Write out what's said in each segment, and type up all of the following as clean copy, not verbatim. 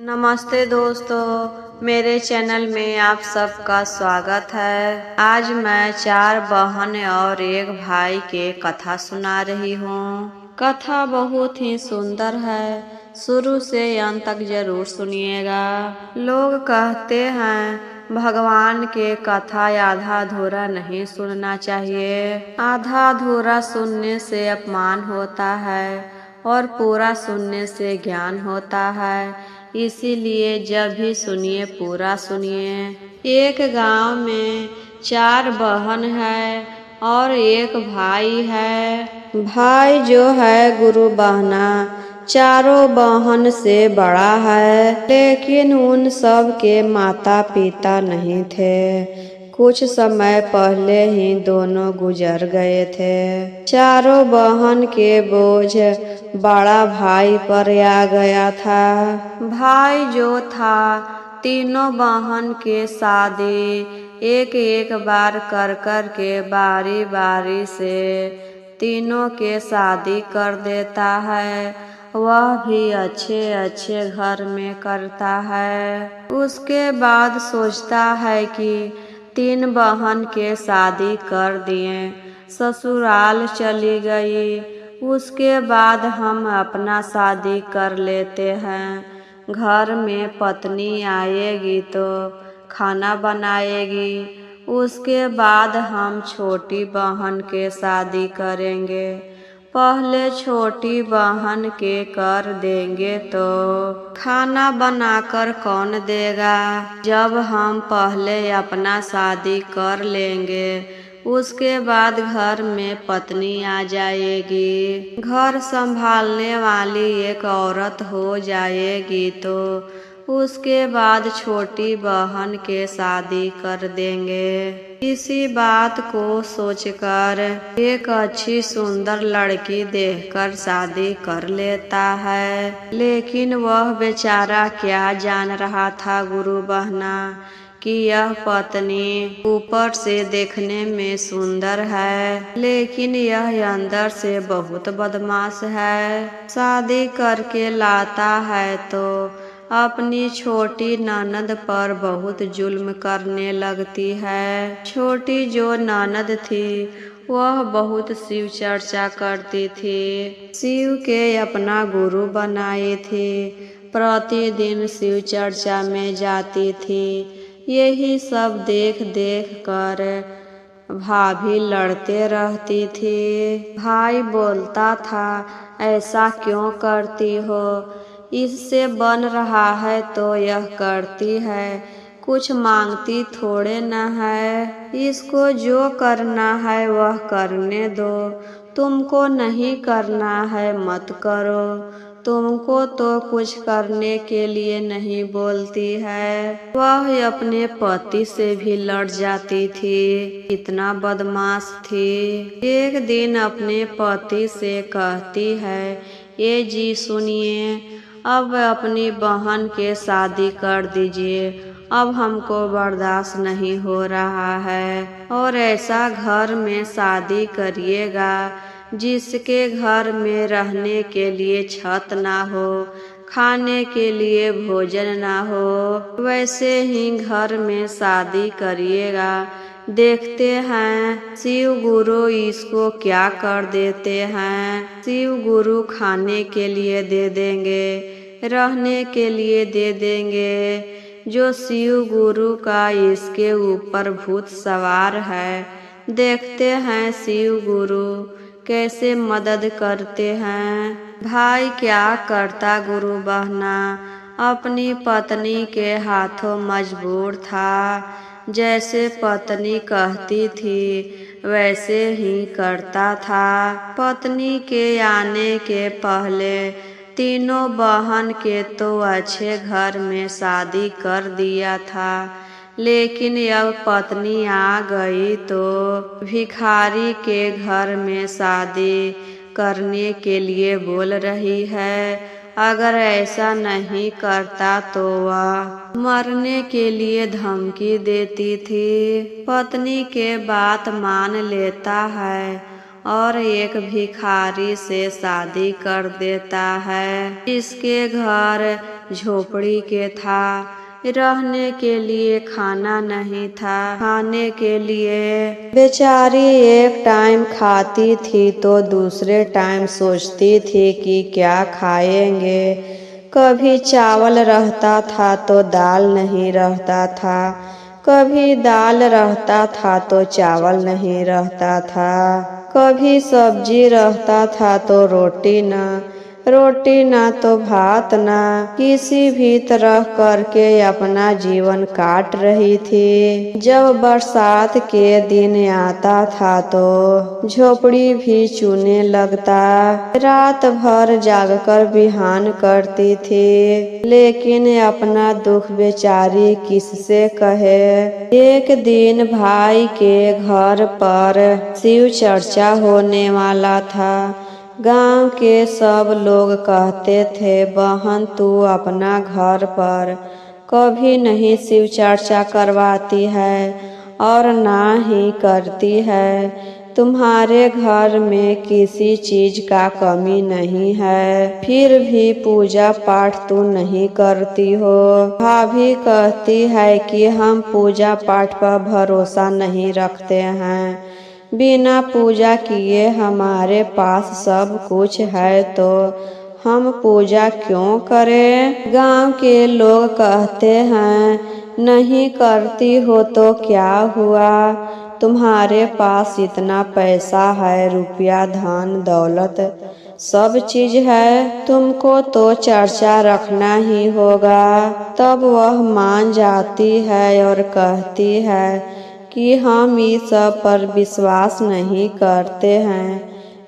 नमस्ते दोस्तों, मेरे चैनल में आप सबका स्वागत है। आज मैं 4 बहन और एक भाई के कथा सुना रही हूँ। कथा बहुत ही सुंदर है, शुरू से अंत तक जरूर सुनिएगा। लोग कहते हैं भगवान के कथा आधा अधूरा नहीं सुनना चाहिए। आधा अधूरा सुनने से अपमान होता है और पूरा सुनने से ज्ञान होता है। इसीलिए जब भी सुनिए पूरा सुनिए। एक गांव में 4 बहन है और एक भाई है। भाई जो है गुरु बहना चारों बहन से बड़ा है, लेकिन उन सब के माता पिता नहीं थे। कुछ समय पहले ही दोनों गुजर गए थे। चारों बहन के बोझ बड़ा भाई पर आ गया था। भाई जो था तीनों बहन के शादी एक एक बार कर कर के बारी बारी से तीनों के शादी कर देता है। वह भी अच्छे अच्छे घर में करता है। उसके बाद सोचता है कि 3 बहन के शादी कर दिए, ससुराल चली गई, उसके बाद हम अपना शादी कर लेते हैं। घर में पत्नी आएगी तो खाना बनाएगी, उसके बाद हम छोटी बहन के शादी करेंगे। पहले छोटी बहन के कर देंगे तो खाना बनाकर कौन देगा। जब हम पहले अपना शादी कर लेंगे, उसके बाद घर में पत्नी आ जाएगी, घर संभालने वाली एक औरत हो जाएगी, तो उसके बाद छोटी बहन के शादी कर देंगे। इसी बात को सोचकर एक अच्छी सुंदर लड़की देखकर शादी कर लेता है। लेकिन वह बेचारा क्या जान रहा था गुरु बहना कि यह पत्नी ऊपर से देखने में सुंदर है, लेकिन यह अंदर से बहुत बदमाश है। शादी करके लाता है तो अपनी छोटी ननद पर बहुत जुल्म करने लगती है। छोटी जो ननद थी वह बहुत शिव चर्चा करती थी, शिव के अपना गुरु बनाई थी, प्रतिदिन शिव चर्चा में जाती थी। यही सब देख देख कर भाभी लड़ते रहती थी। भाई बोलता था, ऐसा क्यों करती हो, इससे बन रहा है तो यह करती है, कुछ मांगती थोड़े न है, इसको जो करना है वह करने दो, तुमको नहीं करना है मत करो, तुमको तो कुछ करने के लिए नहीं बोलती है। वह अपने पति से भी लड़ जाती थी, इतना बदमाश थी। एक दिन अपने पति से कहती है, ये जी सुनिए, अब अपनी बहन के शादी कर दीजिए, अब हमको बर्दाश्त नहीं हो रहा है। और ऐसा घर में शादी करिएगा जिसके घर में रहने के लिए छत ना हो, खाने के लिए भोजन ना हो, वैसे ही घर में शादी करिएगा। देखते हैं शिव गुरु इसको क्या कर देते हैं। शिव गुरु खाने के लिए दे देंगे, रहने के लिए दे देंगे। जो शिव गुरु का इसके ऊपर भूत सवार है, देखते हैं शिव गुरु कैसे मदद करते हैं। भाई क्या करता गुरु बहना, अपनी पत्नी के हाथों मजबूर था। जैसे पत्नी कहती थी वैसे ही करता था। पत्नी के आने के पहले तीनों बहन के तो अच्छे घर में शादी कर दिया था, लेकिन अब पत्नी आ गई तो भिखारी के घर में शादी करने के लिए बोल रही है। अगर ऐसा नहीं करता तो वह मरने के लिए धमकी देती थी। पत्नी के बात मान लेता है और एक भिखारी से शादी कर देता है। इसके घर झोपड़ी के था। रहने के लिए खाना नहीं था, खाने के लिए बेचारी एक टाइम खाती थी तो दूसरे टाइम सोचती थी कि क्या खाएंगे। कभी चावल रहता था तो दाल नहीं रहता था, कभी दाल रहता था तो चावल नहीं रहता था, कभी सब्जी रहता था तो रोटी ना तो भात ना, किसी भी तरह करके अपना जीवन काट रही थी। जब बरसात के दिन आता था तो झोपड़ी भी चूने लगता। रात भर जागकर बिहान करती थी, लेकिन अपना दुख बेचारी किससे कहे। एक दिन भाई के घर पर शिव चर्चा होने वाला था। गांव के सब लोग कहते थे, बहन तू अपना घर पर कभी नहीं शिव चर्चा करवाती है और ना ही करती है। तुम्हारे घर में किसी चीज का कमी नहीं है, फिर भी पूजा पाठ तू नहीं करती हो। भाभी कहती है कि हम पूजा पाठ पर भरोसा नहीं रखते हैं, बिना पूजा किए हमारे पास सब कुछ है तो हम पूजा क्यों करें। गांव के लोग कहते हैं, नहीं करती हो तो क्या हुआ, तुम्हारे पास इतना पैसा है, रुपया धन दौलत सब चीज है, तुमको तो चर्चा रखना ही होगा। तब वह मान जाती है और कहती है कि हम इस सब पर विश्वास नहीं करते हैं,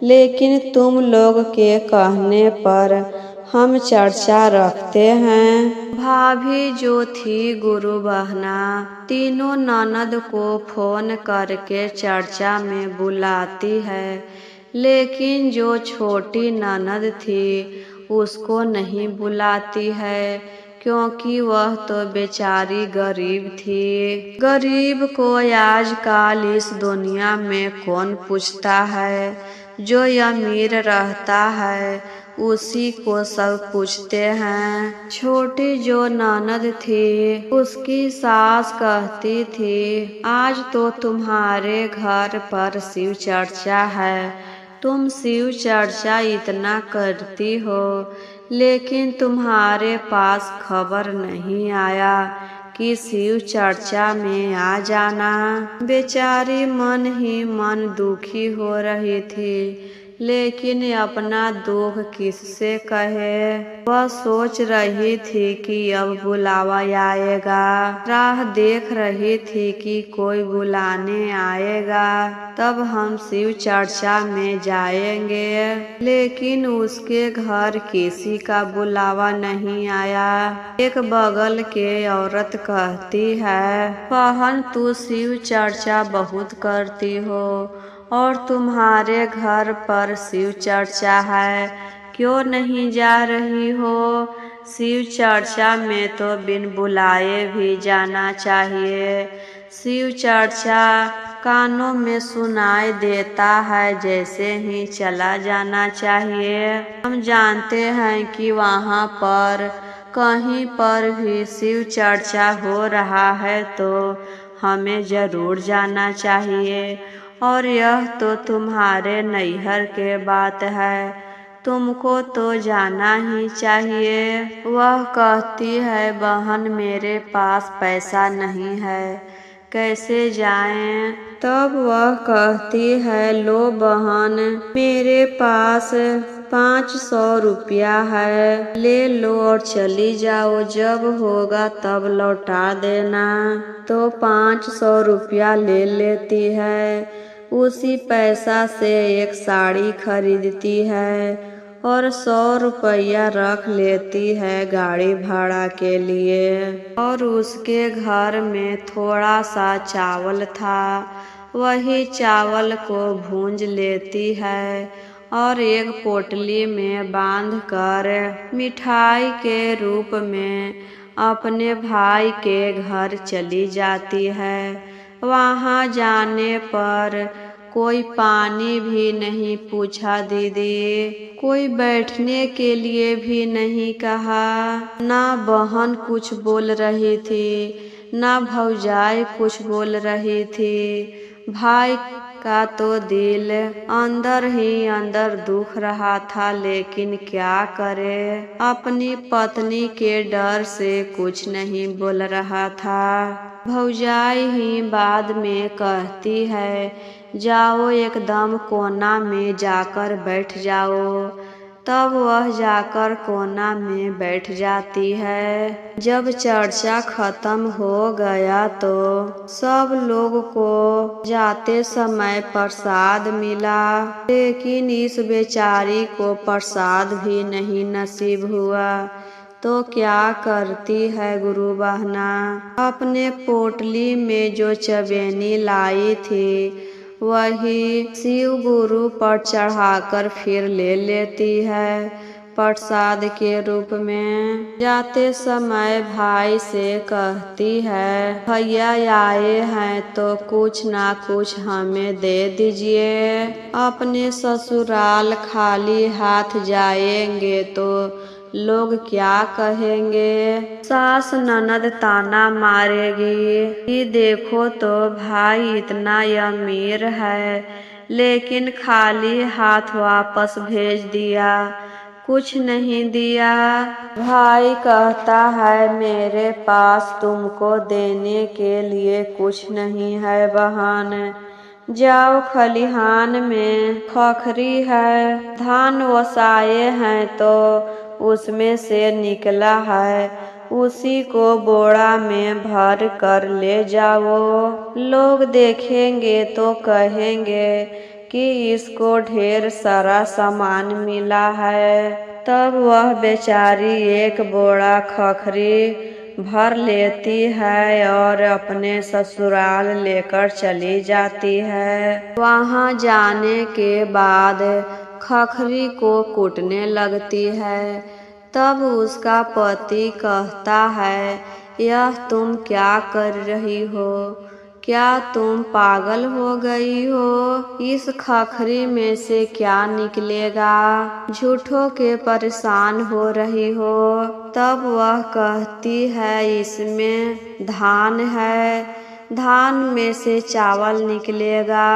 लेकिन तुम लोग के कहने पर हम चर्चा रखते हैं। भाभी जो थी गुरु बहना, तीनों ननद को फोन करके चर्चा में बुलाती है, लेकिन जो छोटी ननद थी उसको नहीं बुलाती है, क्योंकि वह तो बेचारी गरीब थी। गरीब को आजकल इस दुनिया में कौन पूछता है, जो अमीर रहता है उसी को सब पूछते हैं। छोटी जो ननद थी उसकी सास कहती थी, आज तो तुम्हारे घर पर शिव चर्चा है, तुम शिव चर्चा इतना करती हो, लेकिन तुम्हारे पास खबर नहीं आया कि शिव चर्चा में आ जाना। बेचारी मन ही मन दुखी हो रही थी, लेकिन अपना दुख किससे कहे। वह सोच रही थी कि अब बुलावा आएगा, राह देख रही थी कि कोई बुलाने आएगा तब हम शिव चर्चा में जाएंगे, लेकिन उसके घर किसी का बुलावा नहीं आया। एक बगल के औरत कहती है, बहन तू शिव चर्चा बहुत करती हो और तुम्हारे घर पर शिव चर्चा है, क्यों नहीं जा रही हो। शिव चर्चा में तो बिन बुलाए भी जाना चाहिए। शिव चर्चा कानों में सुनाई देता है, जैसे ही चला जाना चाहिए। हम जानते हैं कि वहाँ पर कहीं पर भी शिव चर्चा हो रहा है तो हमें जरूर जाना चाहिए, और यह तो तुम्हारे नैहर के बात है, तुमको तो जाना ही चाहिए। वह कहती है, बहन मेरे पास पैसा नहीं है, कैसे जाएं। तब वह कहती है, लो बहन मेरे पास 500 रुपया है, ले लो और चली जाओ, जब होगा तब लौटा देना। तो 500 रुपया ले लेती है, उसी पैसा से एक साड़ी खरीदती है और 100 रुपया रख लेती है गाड़ी भाड़ा के लिए। और उसके घर में थोड़ा सा चावल था, वही चावल को भूंज लेती है और एक पोटली में बांधकर मिठाई के रूप में अपने भाई के घर चली जाती है। वहाँ जाने पर कोई पानी भी नहीं पूछा दीदी, कोई बैठने के लिए भी नहीं कहा। ना बहन कुछ बोल रही थी, ना भौजाई कुछ बोल रही थी। भाई का तो दिल अंदर ही अंदर दुख रहा था, लेकिन क्या करे, अपनी पत्नी के डर से कुछ नहीं बोल रहा था। भौजाई ही बाद में कहती है, जाओ एकदम कोना में जाकर बैठ जाओ। तब वह जाकर कोना में बैठ जाती है। जब चर्चा खत्म हो गया तो सब लोग को जाते समय प्रसाद मिला, लेकिन इस बेचारी को प्रसाद भी नहीं नसीब हुआ। तो क्या करती है गुरु बहना, अपने पोटली में जो चबेनी लाई थी वही शिव गुरु पर चढ़ाकर फिर ले लेती है प्रसाद के रूप में। जाते समय भाई से कहती है, भैया आए हैं तो कुछ ना कुछ हमें दे दीजिए, अपने ससुराल खाली हाथ जाएंगे तो लोग क्या कहेंगे, सास ननद ताना मारेगी कि देखो तो भाई इतना अमीर है लेकिन खाली हाथ वापस भेज दिया, कुछ नहीं दिया। भाई कहता है, मेरे पास तुमको देने के लिए कुछ नहीं है बहन, जाओ खलिहान में खखरी है, धान ओसाए हैं तो उसमें से निकला है, उसी को बोरा में भर कर ले जाओ। लोग देखेंगे तो कहेंगे कि इसको ढेर सारा सामान मिला है। तब वह बेचारी एक बोरा खखरी भर लेती है और अपने ससुराल लेकर चली जाती है। वहाँ जाने के बाद खखरी को कूटने लगती है। तब उसका पति कहता है, यह तुम क्या कर रही हो, क्या तुम पागल हो गई हो, इस खखरी में से क्या निकलेगा, झूठों के परेशान हो रही हो। तब वह कहती है, इसमें धान है, धान में से चावल निकलेगा,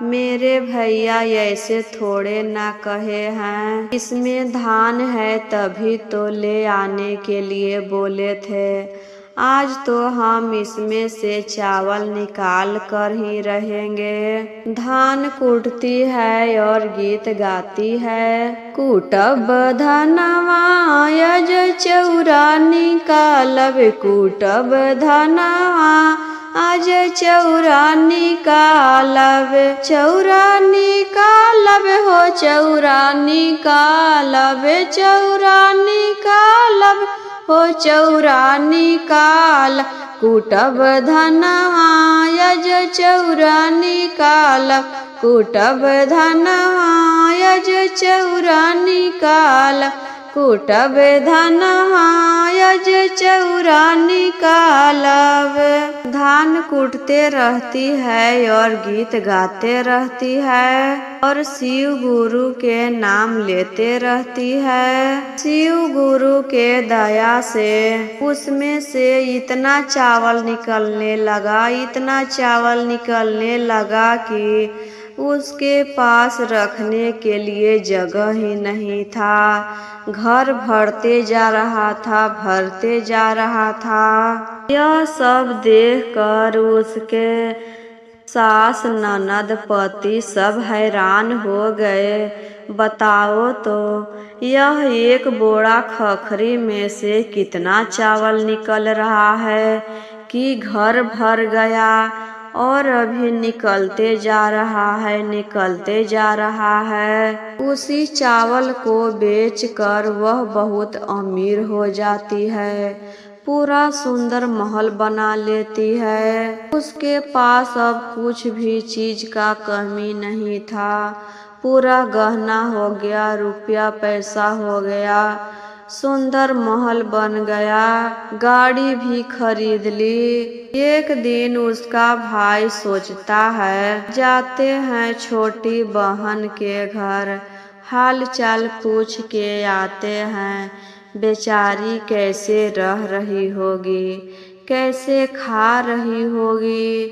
मेरे भैया ऐसे थोड़े ना कहे हैं, इसमें धान है तभी तो ले आने के लिए बोले थे, आज तो हम इसमें से चावल निकाल कर ही रहेंगे। धान कूटती है और गीत गाती है, कूटब धनवा यज चौरा निकालब, कूटब धनवा आज चौरा निकालब, चौरा निकालब हो चौरा निकालब, चौरा निकालब हो चौरा निकाल, कूटब धनवा यज चौरा निकालब, कूटब धनवा यज चौरा निकाल, कूटब धनवा यज चौरा निकालब। धान कूटते रहती है और गीत गाते रहती है और शिव गुरु के नाम लेते रहती है। शिव गुरु के दया से उसमें से इतना चावल निकलने लगा, इतना चावल निकलने लगा कि उसके पास रखने के लिए जगह ही नहीं था। घर भरते जा रहा था, भरते जा रहा था। यह सब देखकर उसके सास ननद पति सब हैरान हो गए। बताओ तो यह एक बोरा खखरी में से कितना चावल निकल रहा है कि घर भर गया और अभी निकलते जा रहा है, निकलते जा रहा है। उसी चावल को बेचकर वह बहुत अमीर हो जाती है, पूरा सुंदर महल बना लेती है। उसके पास अब कुछ भी चीज का कमी नहीं था, पूरा गहना हो गया, रुपया पैसा हो गया, सुंदर महल बन गया, गाड़ी भी खरीद ली। एक दिन उसका भाई सोचता है, जाते हैं छोटी बहन के घर, हाल चाल पूछ के आते हैं, बेचारी कैसे रह रही होगी, कैसे खा रही होगी।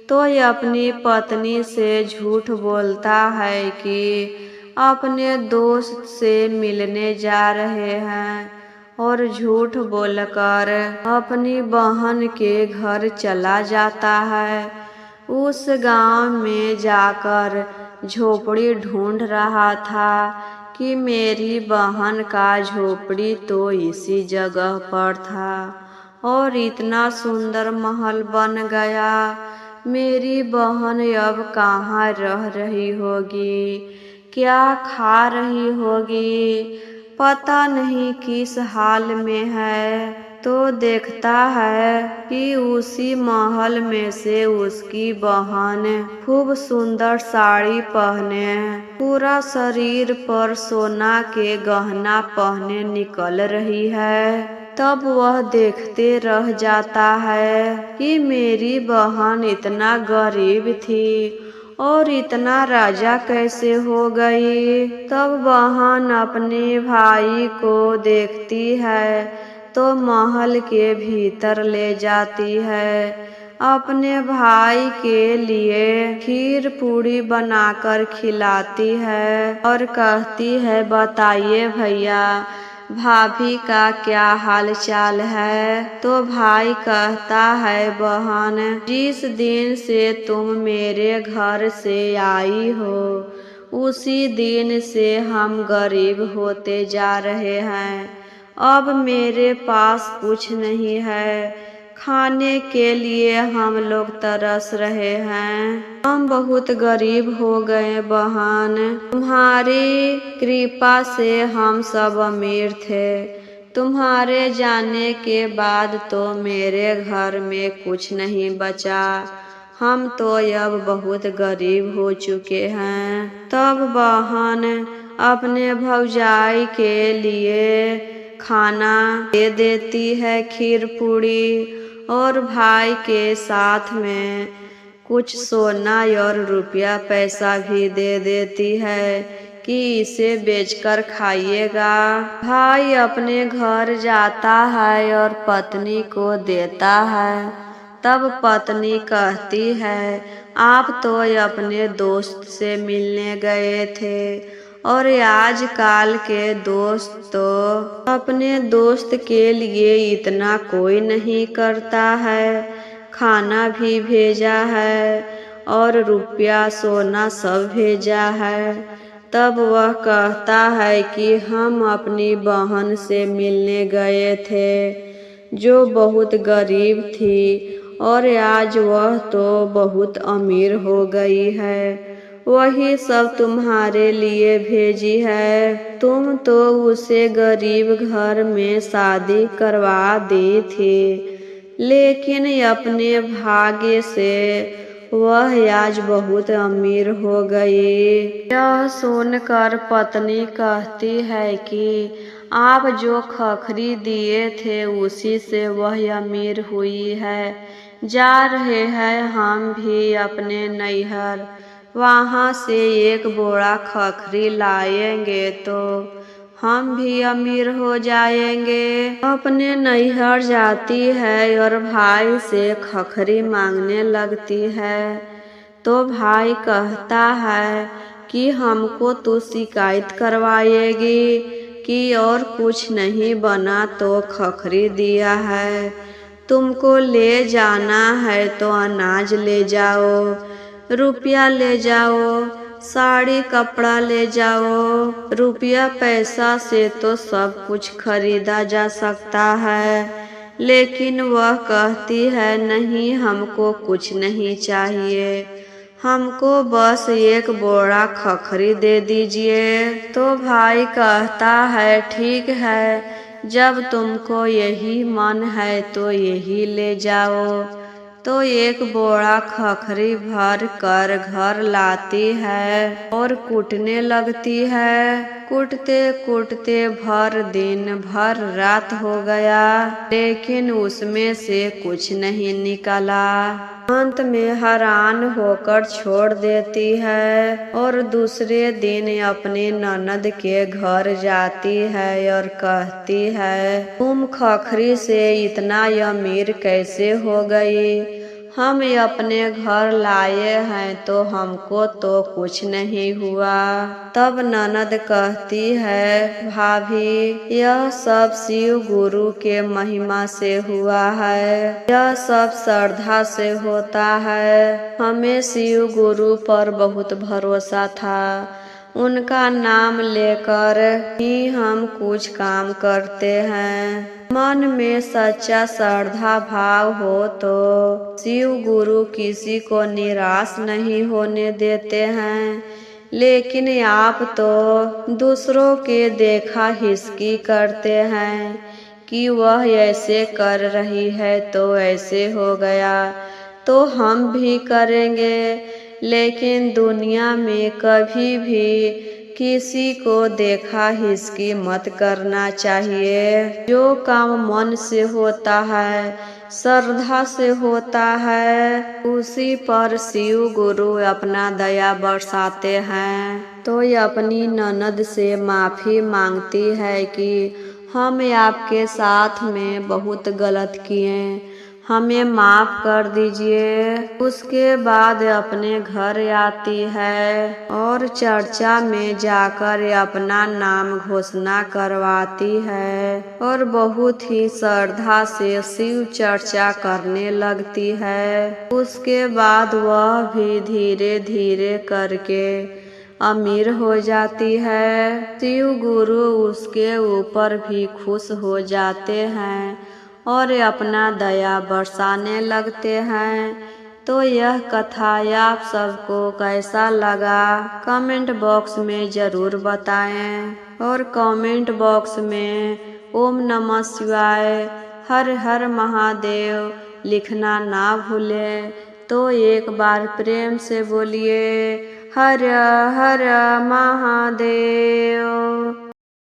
तो ये अपनी पत्नी से झूठ बोलता है कि अपने दोस्त से मिलने जा रहे हैं, और झूठ बोलकर अपनी बहन के घर चला जाता है। उस गांव में जाकर झोपड़ी ढूंढ रहा था कि मेरी बहन का झोपड़ी तो इसी जगह पर था, और इतना सुंदर महल बन गया। मेरी बहन अब कहाँ रह रही होगी, क्या खा रही होगी, पता नहीं किस हाल में है। तो देखता है कि उसी महल में से उसकी बहन खूब सुंदर साड़ी पहने, पूरा शरीर पर सोना के गहना पहने निकल रही है। तब वह देखते रह जाता है कि मेरी बहन इतना गरीब थी और इतना राजा कैसे हो गई। तब बहन अपने भाई को देखती है तो महल के भीतर ले जाती है, अपने भाई के लिए खीर पूड़ी बनाकर खिलाती है और कहती है, बताइए भैया भाभी का क्या हाल चाल है। तो भाई कहता है, बहन जिस दिन से तुम मेरे घर से आई हो उसी दिन से हम गरीब होते जा रहे हैं। अब मेरे पास कुछ नहीं है, खाने के लिए हम लोग तरस रहे हैं। हम बहुत गरीब हो गए बहन, तुम्हारी कृपा से हम सब अमीर थे। तुम्हारे जाने के बाद तो मेरे घर में कुछ नहीं बचा, हम तो अब बहुत गरीब हो चुके हैं। तब बहन अपने भौजाई के लिए खाना दे देती है, खीर पूड़ी, और भाई के साथ में कुछ सोना और रुपया पैसा भी दे देती है कि इसे बेचकर खाइएगा। भाई अपने घर जाता है और पत्नी को देता है। तब पत्नी कहती है, आप तो अपने दोस्त से मिलने गए थे, और आजकल के दोस्त तो अपने दोस्त के लिए इतना कोई नहीं करता है, खाना भी भेजा है और रुपया सोना सब भेजा है। तब वह कहता है कि हम अपनी बहन से मिलने गए थे जो बहुत गरीब थी, और आज वह तो बहुत अमीर हो गई है, वही सब तुम्हारे लिए भेजी है। तुम तो उसे गरीब घर में शादी करवा दी थी, लेकिन अपने भाग्य से वह आज बहुत अमीर हो गई। यह सुनकर पत्नी कहती है कि आप जो खखरी दिए थे उसी से वह अमीर हुई है। जा रहे हैं हम भी अपने नैहर, वहाँ से एक बोरा खखरी लाएंगे तो हम भी अमीर हो जाएंगे। अपने नैहर जाती है और भाई से खखरी मांगने लगती है। तो भाई कहता है कि हमको तू शिकायत करवाएगी कि और कुछ नहीं बना तो खखरी दिया है, तुमको ले जाना है तो अनाज ले जाओ, रुपया ले जाओ, साड़ी कपड़ा ले जाओ। रुपया पैसा से तो सब कुछ खरीदा जा सकता है, लेकिन वह कहती है, नहीं हमको कुछ नहीं चाहिए, हमको बस एक बोरा खखरी दे दीजिए। तो भाई कहता है, ठीक है, जब तुमको यही मन है तो यही ले जाओ। तो एक बोरा खखरी भर कर घर लाती है और कूटने लगती है। कूटते कूटते भर दिन भर रात हो गया, लेकिन उसमें से कुछ नहीं निकला। अंत में हैरान होकर छोड़ देती है और दूसरे दिन अपने ननद के घर जाती है और कहती है, तुम खखरी से इतना अमीर कैसे हो गई? हम अपने घर लाए हैं तो हमको तो कुछ नहीं हुआ। तब ननद कहती है, भाभी यह सब शिव गुरु के महिमा से हुआ है, यह सब श्रद्धा से होता है। हमें शिव गुरु पर बहुत भरोसा था, उनका नाम लेकर ही हम कुछ काम करते हैं। मन में सच्चा श्रद्धा भाव हो तो शिव गुरु किसी को निराश नहीं होने देते हैं। लेकिन आप तो दूसरों के देखा हिसकी करते हैं कि वह ऐसे कर रही है तो ऐसे हो गया, तो हम भी करेंगे। लेकिन दुनिया में कभी भी किसी को देखा हिसकी मत करना चाहिए। जो काम मन से होता है, श्रद्धा से होता है, उसी पर शिव गुरु अपना दया बरसाते हैं। तो अपनी ननद से माफी मांगती है कि हम आपके साथ में बहुत गलत किए, हमें माफ कर दीजिए। उसके बाद अपने घर आती है और चर्चा में जाकर अपना नाम घोषणा करवाती है और बहुत ही श्रद्धा से शिव चर्चा करने लगती है। उसके बाद वह भी धीरे धीरे करके अमीर हो जाती है। शिव गुरु उसके ऊपर भी खुश हो जाते हैं और अपना दया बरसाने लगते हैं। तो यह कथा आप सबको कैसा लगा कमेंट बॉक्स में ज़रूर बताएं और कमेंट बॉक्स में ओम नमः शिवाय हर हर महादेव लिखना ना भूलें। तो एक बार प्रेम से बोलिए हर हर महादेव।